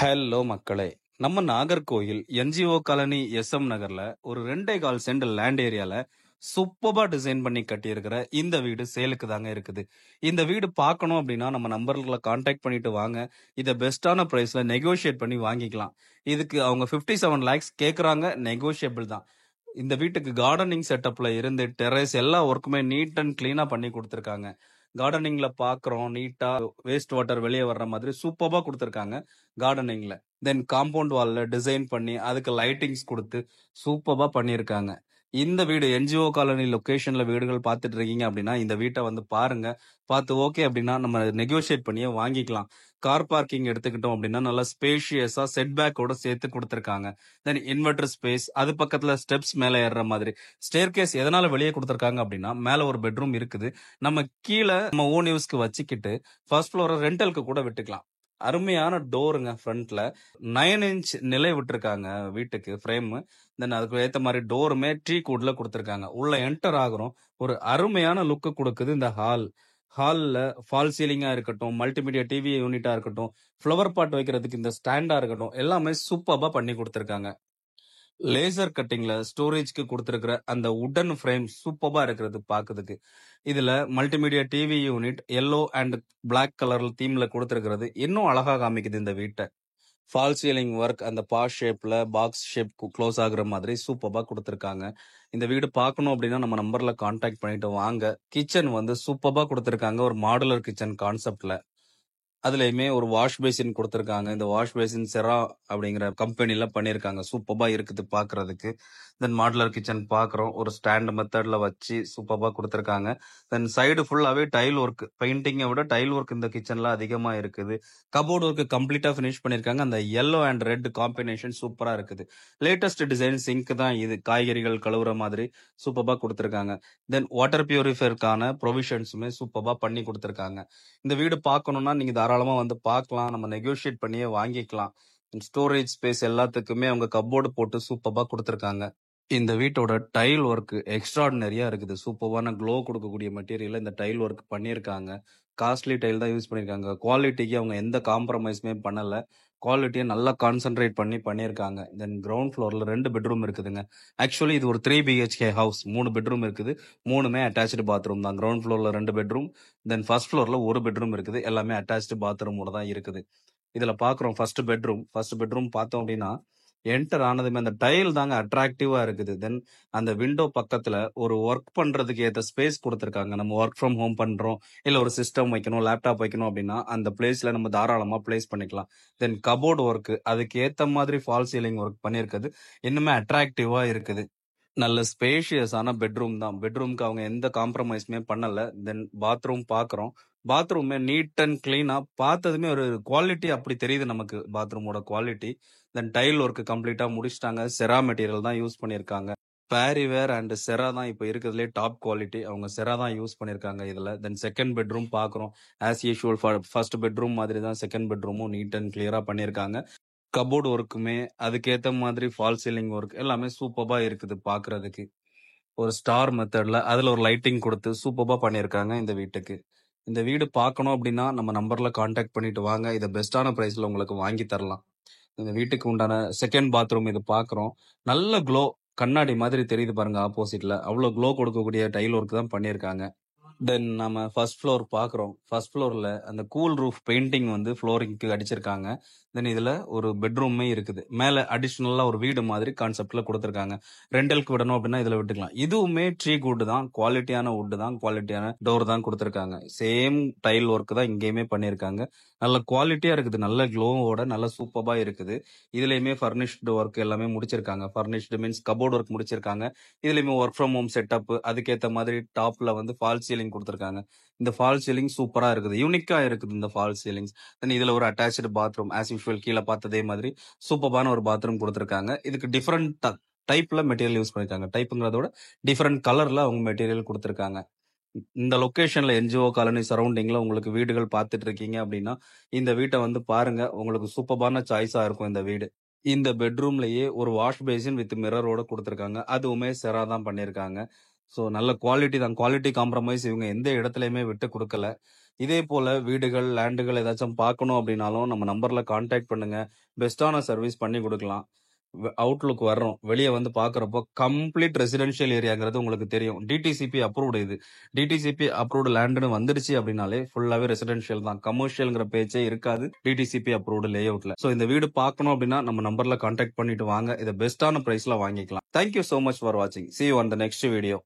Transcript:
Hello மக்களே! நம்ம Nagercoil NGO colony SM நகர்ல ஒரு 2.25 சென்ட் லேண்ட் ஏரியால சூப்பர்பா டிசைன் பண்ணி கட்டியிருக்கிற இந்த வீடு சேலுக்கு தாங்க இருக்குது. இந்த வீடு பார்க்கணும் அப்படின்னா நம்ம நம்பர்ல கான்டாக்ட் பண்ணிட்டு வாங்க. இத பெஸ்ட்டான பிரைஸ்ல நெகோஷியேட் பண்ணி வாங்கிக்கலாம். இதுக்கு அவங்க 57 லேக்ஸ் கேக்குறாங்க. நெகோஷியபிள் தான். இந்த வீட்டுக்கு கார்டனிங் செட்டப்ல இருந்து டெரஸ் எல்லா ஒர்க்குமே நீட் அண்ட் கிளீனா பண்ணி கொடுத்திருக்காங்க. கார்டனிங்ல பாக்குறோம் நீட்டா வேஸ்ட் வாட்டர் வெளியே வர்ற மாதிரி சூப்பர்பா கொடுத்திருக்காங்க கார்டனிங்ல. தென் காம்பவுண்ட் வால்ல டிசைன் பண்ணி அதுக்கு லைட்டிங்ஸ் கொடுத்து சூப்பர்பா பண்ணியிருக்காங்க. இந்த வீடு என்ஜிஓ காலனி லொகேஷன்ல வீடுகள் பார்த்துட்டு இருக்கீங்க அப்படின்னா இந்த வீட்டை வந்து பாருங்க. பார்த்து ஓகே அப்படின்னா நம்ம நெகோஷியேட் பண்ணியே வாங்கிக்கலாம். கார் பார்க்கிங் எடுத்துக்கிட்டோம் அப்படின்னா நல்லா ஸ்பேஷியஸா செட் பேக்கோட சேர்த்து கொடுத்திருக்காங்க. தென் இன்வெர்டர் ஸ்பேஸ், அது பக்கத்துல ஸ்டெப்ஸ் மேல ஏறுற மாதிரி. ஸ்டேர் கேஸ் எதனால வெளியே கொடுத்திருக்காங்க அப்படின்னா மேல ஒரு பெட்ரூம் இருக்குது. நம்ம கீழே நம்ம ஓன் யூஸ்க்கு வச்சுக்கிட்டு ஃபர்ஸ்ட் ஃப்ளோரை ரெண்டலுக்கு கூட விட்டுக்கலாம். அருமையான டோருங்க ஃப்ரண்ட்ல 9 இன்ச் நிலை விட்டுருக்காங்க வீட்டுக்கு ஃப்ரேம். தென் அதுக்கு ஏத்த மாதிரி டோருமே ட்ரீ குட்ல கொடுத்திருக்காங்க. உள்ள என்டர் ஆகுறோம். ஒரு அருமையான லுக் கொடுக்குது இந்த ஹால்ல ஃபால் சீலிங்கா இருக்கட்டும், மல்டிமீடியா டிவி யூனிட்டா இருக்கட்டும், ஃப்ளவர் பாட் வைக்கிறதுக்கு இந்த ஸ்டாண்டா இருக்கட்டும், எல்லாமே சூப்பர்பா பண்ணி கொடுத்திருக்காங்க. லேசர் கட்டிங்ல ஸ்டோரேஜ்க்கு கொடுத்திருக்கிற அந்த உடன் ஃப்ரேம் சூப்பர்பா இருக்கிறது பாக்குறதுக்கு. இதுல multimedia TV unit yellow and black கலர்ல தீம்ல கொடுத்திருக்கிறது இன்னும் அழகா காமிக்குது இந்த வீட்டை. ஃபால் சீலிங் ஒர்க் அந்த பாஸ் ஷேப்ல பாக்ஸ் ஷேப் க்ளோஸ் ஆகுற மாதிரி சூப்பர்பா கொடுத்திருக்காங்க. இந்த வீடு பார்க்கணும் அப்படின்னா நம்ம நம்பர்ல கான்டாக்ட் பண்ணிட்டு வாங்க. கிச்சன் வந்து சூப்பர்பா கொடுத்திருக்காங்க ஒரு மாடுலர் கிச்சன் கான்செப்ட்ல. அதுலயுமே ஒரு வாஷ் பேசின் கொடுத்திருக்காங்க. இந்த வாஷ் பேசின் செரா அப்படிங்கிற கம்பெனில பண்ணியிருக்காங்க. சூப்பர்பா இருக்குது பாக்குறதுக்கு. தென் மாடுலர் கிச்சன் பாக்குறோம். ஒரு ஸ்டாண்ட் மெத்தட்ல வச்சு சூப்பர்பா கொடுத்திருக்காங்க. தென் சைடு ஃபுல்லாவே டைல் ஒர்க், பெயிண்டிங்கை விட டைல் ஒர்க் இந்த கிச்சன்ல அதிகமா இருக்குது. கபோர்ட் ஒர்க் கம்ப்ளீட்டா ஃபினிஷ் பண்ணிருக்காங்க. அந்த yellow அண்ட் ரெட் காம்பினேஷன் சூப்பரா இருக்குது. லேட்டஸ்ட் டிசைன் சிங்க் தான் இது. காய்கறிகள் கழுவுற மாதிரி சூப்பர்பா கொடுத்திருக்காங்க. தென் வாட்டர் பியூரிஃபையருக்கான ப்ரொவிஷன்ஸுமே சூப்பர்பா பண்ணி கொடுத்திருக்காங்க. இந்த வீடு பார்க்கணும்னா நீங்க தாராளமா வந்து பார்க்கலாம். நம்ம நெகோஷியேட் பண்ணியே வாங்கிக்கலாம். ஸ்டோரேஜ் ஸ்பேஸ் எல்லாத்துக்குமே அவங்க கப்போர்டு போட்டு சூப்பர்பா கொடுத்திருக்காங்க. இந்த வீட்டோட டைல் ஒர்க் எக்ஸ்ட்ராடினரியா இருக்குது. சூப்பர்வான க்ளோ கொடுக்கக்கூடிய மெட்டீரியல்ல இந்த டைல் ஒர்க் பண்ணியிருக்காங்க. காஸ்ட்லி டைல் தான் யூஸ் பண்ணியிருக்காங்க. குவாலிட்டிக்கு அவங்க எந்த காம்ப்ரமைஸுமே பண்ணல. குவாலிட்டியை நல்லா கான்சென்ட்ரேட் பண்ணி பண்ணியிருக்காங்க. தென் கிரவுண்ட் ஃப்ளோர்ல 2 பெட்ரூம் இருக்குதுங்க. ஆக்சுவலி இது ஒரு 3 பிஹெச்கே ஹவுஸ். 3 பெட்ரூம் இருக்குது. 3மே அட்டாச்டு பாத்ரூம் தான். கிரவுண்ட் ஃப்ளோர்ல 2 பெட்ரூம், தென் ஃபர்ஸ்ட் ஃப்ளோர்ல 1 பெட்ரூம் இருக்குது. எல்லாமே அட்டாச்டு பாத்ரூமோட தான் இருக்குது. இதுல பாக்குறோம் ஃபர்ஸ்ட் பெட்ரூம் பார்த்தோம் அப்படின்னா என்டர் ஆனதுமே அந்த டைல் தாங்க அட்ராக்டிவா இருக்குது. தென் அந்த விண்டோ பக்கத்துல ஒரு ஒர்க் பண்றதுக்கு ஏத்த ஸ்பேஸ் கொடுத்திருக்காங்க. நம்ம ஒர்க் ஃப்ரம் ஹோம் பண்றோம், இல்ல ஒரு சிஸ்டம் வைக்கணும், லேப்டாப் வைக்கணும் அப்படின்னா அந்த பிளேஸ்ல நம்ம தாராளமா பிளேஸ் பண்ணிக்கலாம். தென் கபோர்டு ஒர்க் அதுக்கு ஏத்த மாதிரி ஃபால் சீலிங் ஒர்க் பண்ணியிருக்குது. இன்னுமே அட்ராக்டிவா இருக்குது. நல்ல ஸ்பேஷியஸான பெட்ரூம் தான். பெட்ரூம்க்கு அவங்க எந்த காம்ப்ரமைஸுமே பண்ணல. தென் பாத்ரூம் பாக்குறோம். பாத்ரூமே நீட் அண்ட் கிளீனா பார்த்ததுமே ஒரு குவாலிட்டி அப்படி தெரியுது நமக்கு பாத்ரூமோட குவாலிட்டி. தென் டைல் ஒர்க் கம்ப்ளீட்டா முடிச்சிட்டாங்க. செரா மெட்டீரியல் தான் யூஸ் பண்ணியிருக்காங்க. பேரிவேர் அண்ட் செரா தான் இப்போ இருக்கிறதுலே டாப் குவாலிட்டி. அவங்க செரா தான் யூஸ் பண்ணியிருக்காங்க இதுல. தென் செகண்ட் பெட்ரூம் பாக்குறோம். ஆஸ் யூஷுவல் ஃபர்ஸ்ட் பெட்ரூம் மாதிரி தான் செகண்ட் பெட்ரூமும் நீட் அண்ட் கிளியரா பண்ணியிருக்காங்க. கபோர்டு ஒர்க்குமே அதுக்கேத்த மாதிரி ஃபால் சீலிங் ஒர்க் எல்லாமே சூப்பர்பா இருக்குது பாக்குறதுக்கு. ஒரு ஸ்டார் மெத்தட்ல அதுல ஒரு லைட்டிங் கொடுத்து சூப்பர்பா பண்ணியிருக்காங்க இந்த வீட்டுக்கு. இந்த வீடு பார்க்கணும் அப்படின்னா நம்ம நம்பர்ல கான்டாக்ட் பண்ணிட்டு வாங்க. இதை பெஸ்டான பிரைஸ்ல உங்களுக்கு வாங்கி தரலாம். இந்த வீட்டுக்கு உண்டான செகண்ட் பாத்ரூம் இது பாக்குறோம். நல்ல க்ளோ, கண்ணாடி மாதிரி தெரியுது பாருங்க ஆப்போசிட்ல. அவ்வளவு க்ளோ கொடுக்கக்கூடிய டைல் ஒர்க் தான் பண்ணியிருக்காங்க. தென் நம்ம ஃபர்ஸ்ட் ஃப்ளோர் பாக்குறோம். ஃபர்ஸ்ட் ஃப்ளோர்ல அந்த கூல் ரூஃப் பெயிண்டிங் வந்து ஃப்ளோரிங்க்கு அடிச்சிருக்காங்க. தென் இதுல ஒரு பெட்ரூமே இருக்குது. மேல அடிஷனலா ஒரு வீடு மாதிரி கான்செப்ட்ல கொடுத்திருக்காங்க. ரெண்டலுக்கு விடணும் அப்படின்னா இதுல விட்டுக்கலாம். இதுவுமே ட்ரீ வுட் தான், குவாலிட்டியான வுட் தான், குவாலிட்டியான டோர் தான் கொடுத்திருக்காங்க. சேம் டைல் ஒர்க் தான் இங்கேயுமே பண்ணியிருக்காங்க. நல்ல குவாலிட்டியா இருக்குது. நல்ல க்ளோவோட நல்ல சூப்பர்பா இருக்குது. இதுலயுமே ஃபர்னிஷ்டு ஒர்க் எல்லாமே முடிச்சிருக்காங்க. ஃபர்னிஷ்டு மீன்ஸ் கபோர்ட் ஒர்க் முடிச்சிருக்காங்க. இதுலயுமே ஒர்க் ஃப்ரம் ஹோம் செட்டப் அதுக்கேத்த மாதிரி டாப்ல வந்து ஃபால் சீலிங் கொடுத்திருக்காங்க. இந்த ஃபால் சீலிங் சூப்பரா இருக்குது. யூனிக்கா இருக்குது இந்த ஃபால் சீலிங்ஸ். தென் இதுல ஒரு அட்டாச்டு பாத்ரூம் ஆஸ் யூஷுவல் கீழே பார்த்ததே மாதிரி சூப்பரான ஒரு பாத்ரூம் கொடுத்திருக்காங்க. இதுக்கு டிஃபரெண்ட் டைப்ல மெட்டீரியல் யூஸ் பண்ணிருக்காங்க. டைப்புங்கிறதோட டிஃபரெண்ட் கலர்ல அவங்க மெட்டீரியல் கொடுத்திருக்காங்க. இந்த லொகேஷன்ல என்ஜிஓ காலனி சரௌண்டிங்ல உங்களுக்கு வீடுகள் பார்த்துட்டு இருக்கீங்க அப்படின்னா இந்த வீட்டை வந்து பாருங்க. உங்களுக்கு சூப்பரான சாய்ஸா இருக்கும் இந்த வீடு. இந்த பெட்ரூம்லயே ஒரு வாஷ் பேசின் வித் மிரரோட கொடுத்திருக்காங்க. அதுவுமே செரா தான் பண்ணியிருக்காங்க. ஸோ நல்ல குவாலிட்டி தான். குவாலிட்டி காம்ப்ரமைஸ் இவங்க எந்த இடத்துலயுமே விட்டு கொடுக்கல. இதே போல வீடுகள், லேண்டுகள் ஏதாச்சும் பார்க்கணும் அப்படின்னாலும் நம்ம நம்பர்ல கான்டாக்ட் பண்ணுங்க. பெஸ்ட்டான சர்வீஸ் பண்ணி குடுக்கலாம். அவுட்லுக் வர்றோம். வெளிய வந்து பார்க்குறப்போ கம்ப்ளீட் ரெசிடென்ஷியல் ஏரியாங்கிறது உங்களுக்கு தெரியும். டிடிசிபி அப்ரூவ்டு இது. டிடிசிபி அப்ரூவ்டு லேண்டுன்னு வந்துடுச்சு அப்படின்னாலே ஃபுல்லாவே ரெசிடென்ஷியல் தான். கமர்ஷியல்ங்கிற பேச்சே இருக்காது டிடிசிபி அப்ரூவ்டு லேஅவுட்ல. ஸோ இந்த வீடு பார்க்கணும் அப்படின்னா நம்ம நம்பர்ல கான்டாக்ட் பண்ணிட்டு வாங்க. இத பெஸ்ட்டான பிரைஸ்ல வாங்கிக்கலாம். Thank you so much for வாட்சிங். See you on the next video.